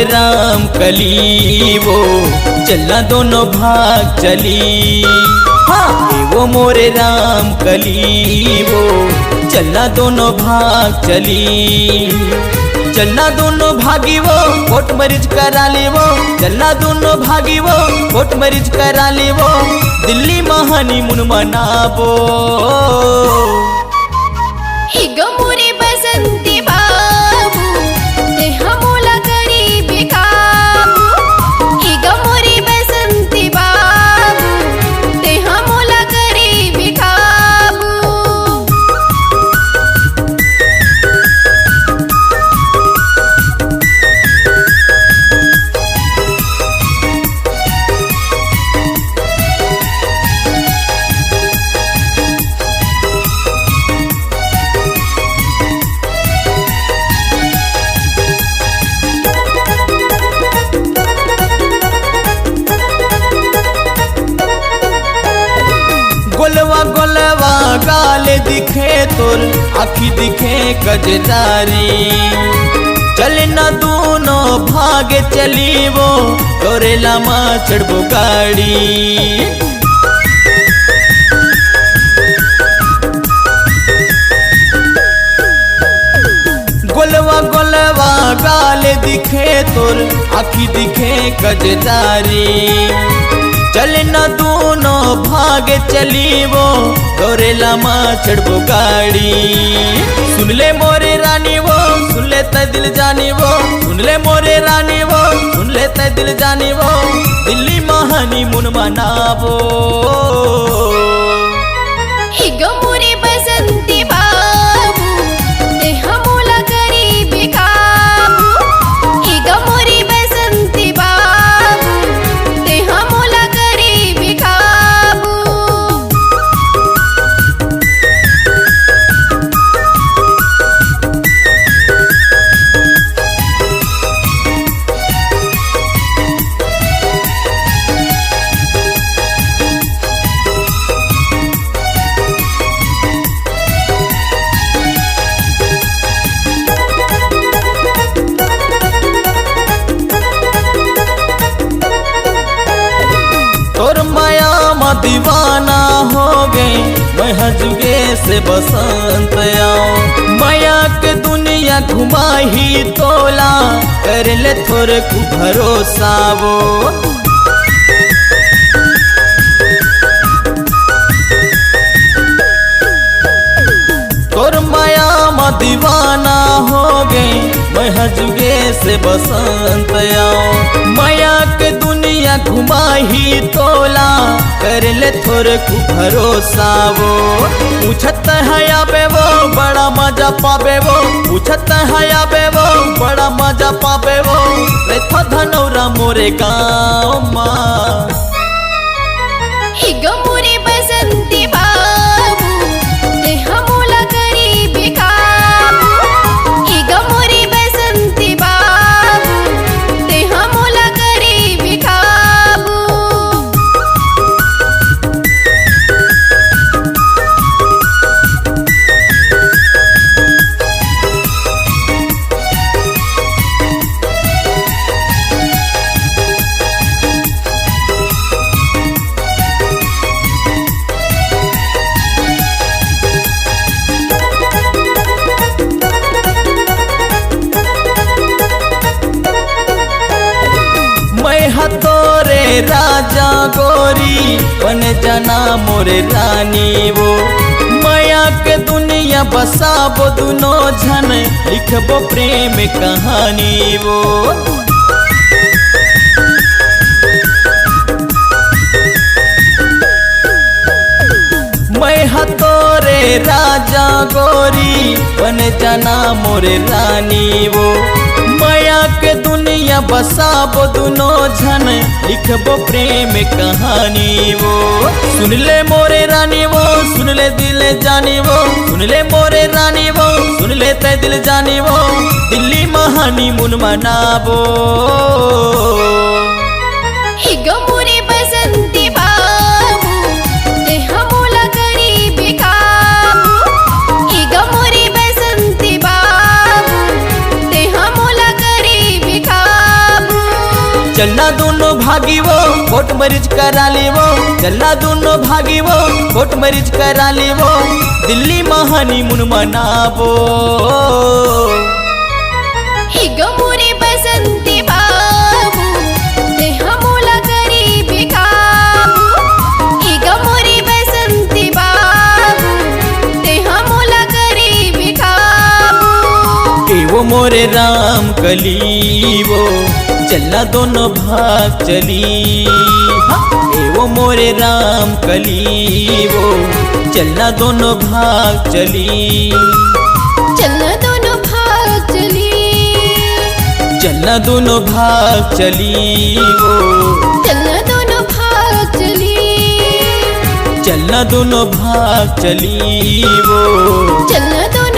मोरे राम कली वो चलना दोनों भाग चली। हाँ वो मोरे राम कली वो चलना दोनों भाग चली। चलना दोनों भागी वो कोट मरीज करा ले वो, चलना दोनों भागी वो कोट मरीज करा ले वो, दिल्ली महानी मुन मनाबो। मोरे बसंती बाबू ते हमोला करी बेकाबू। मोरे बसंती बाबू ते हमोला करी बेकाबू। गोलवा गोलवा गाले दिखे तोर आखी दिखे कजदारी। चले ना दोनों भागे चली वो तोरे लामा चढ़बो गाड़ी। गोलवा गोलवा गाले दिखे तोर आखी दिखे कजदारी। चले ना दोनों भागे चली वो तोरे लामा चढ़बो गाड़ी। सुन ले मोरे रानी वो सुन ले तय दिल जानी वो, सुन ले मोरे रानी वो सुन ले तय दिल जानी वो, दिल्ली महानी मुन मनाबो। मोरे बसंती बाबू ते हमोला करी बेकाबू। मोरे बसंती बाबू ते हमोला करी बेकाबू। तोर माया मा दीवाना हो गए मैं हजुगे से बसंत आओ। माया के दुनिया घुमाही तोला कर ले थोरे को भरोसा वो। तोर माया मा दीवाना हो गए मैं हजुगे से बसंत आओ। माया के दुनिया घुमाही तोला कर ले थोरे को भरोसा वो। पूछत है आबे वो बड़ा मजा पाबे वो, पूछत है आबे वो बड़ा मजा पाबे वो, रेखा धनौरा मोरे गाँव माँ। मोरे बसंती बाबू ते हमोला करी बेकाबू। मोरे बसंती बाबू ते हमोला करी बेकाबू। तोरे राजा गोरी बन जाना मोरे रानी वो। माया के दुनिया बसाबो दुनो झन लिखबो प्रेम कहानी वो। मैं तोरे राजा गोरी बन जाना मोरे रानी वो। माया के दुनिया बसाबो दुनो झन लिखबो प्रेम कहानी वो। सुन ले मोरे रानी वो सुन ले दिल जानी वो, सुन ले मोरे रानी वो सुन ले तय दिल जानी वो, दिल्ली महानी मुन मनाबो। मोरे बसंती बाबू ते हमोला करी बेकाबू। मोरे बसंती बाबू ते हमोला करी बेकाबू। चलना दोनों भागी वो कोर्ट मैरिज करा ले वो, चलना दोनों भागी वो कोर्ट मैरिज करा ले वो, दिल्ली में हनीमून मनावो। हिग मोरे बसंती बाबू देहा मोला गरीबी काबू, हिग मोरे बसंती बाबू देहा मोला गरीबी काबू। एवो मोरे राम कली वो चलना दोनों भाग चली, एवो मोरे राम कली वो चलना दोनों भाग चली, चलना दोनों भाग चली, चलना दोनों भाग चली वो, चलना दोनों भाग चली, चलना दोनों भाग चली वो, चलना दोनों